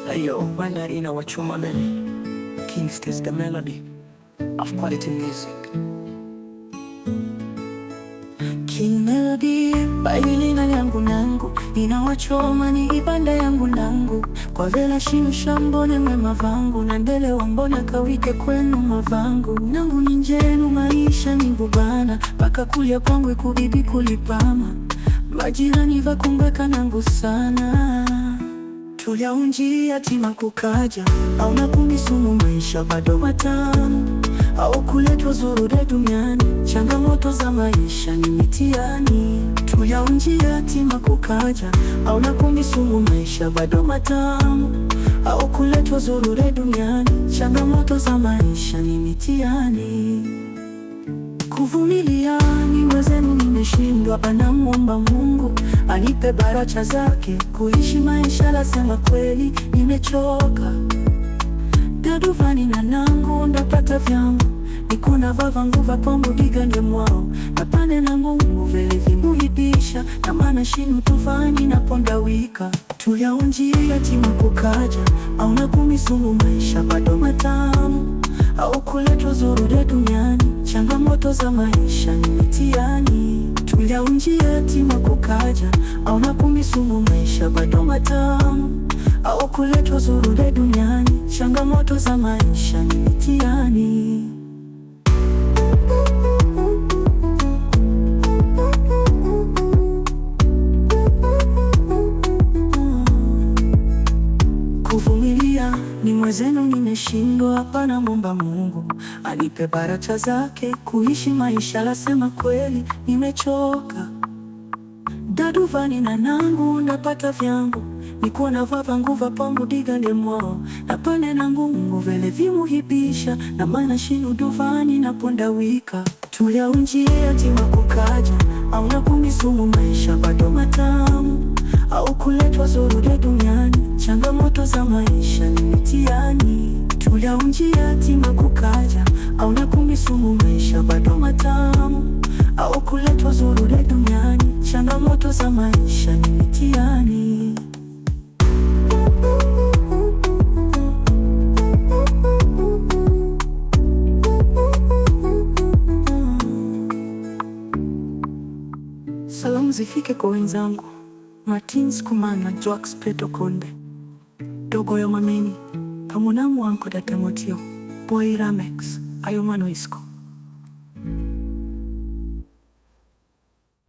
Ayo, bana inawachoma mimi. Kings is the melody of quality music. King Melody, bailina yangu nangu, inawachoma ni ibanda yangu nangu. Kwa vela shimisha mbone mwema vangu, nandele wambona kawike kwenu mavangu. Nangu ninjenu maisha ni bubana, paka kulia kwangu ikubibi kulipama. Majirani vakumbaka nangu sana. Tulia unjia tima kukaja, au nakumisumu maisha bado matamu, au kuletwa zurure duniani, changamoto za maisha ni mitihani. Tulia unjia tima kukaja, au nakumisumu maisha bado matamu, au kuletwa zurure duniani, changamoto za maisha ni mitihani. Kuvumilia ni mwezenu nimeshindwa, namuomba Mungu anipe baraka zake. Kuishi maisha lasema kweli nimechoka. Daduvani na nangu ndapata vyangu, nikuna vava nguva pombu digande mwao. Napane na Mungu vele vimuhibisha, na mana shinu tufani na ponda wika. Tulia unjia tima kukaja, au nakumisumu maisha bado matamu, au kuletwa zurure duniani, changamoto za maisha ni mitihani. Tulia unjia tima kukaja, au nakumisumu maisha bado matamu, au kuletwa zurure duniani, changamoto za maisha ni mitihani. Kuvumilia ni mwezenu nimeshindwa, hapa namuomba Mungu anipe baraka zake. Kuishi maisha lasema kweli nimechoka. Daduvani na nangu ndapata vyangu, nikuwa na vava nguva pangu digande mwao. Napane na Mungu vele vimuhibisha, na mana shinu duvani na ponda wika. Tulia unjia tima kukaja, au nakumisumu maisha bado matamu, au kuletwa zurure duniani, changamoto za maisha ni mitihani. Tulia unjia tima kukaja, au nakumisumu maisha bado matamu, au kuletwa zurure duniani, changamoto za maisha ni mitihani. Salamu zifike kwa wenzangu Martins Kumana, Joax Peto Konde, Dogo yo Mameni, Pamonamu wanko Datemotio, Boy Ramex, Ayomano Isko.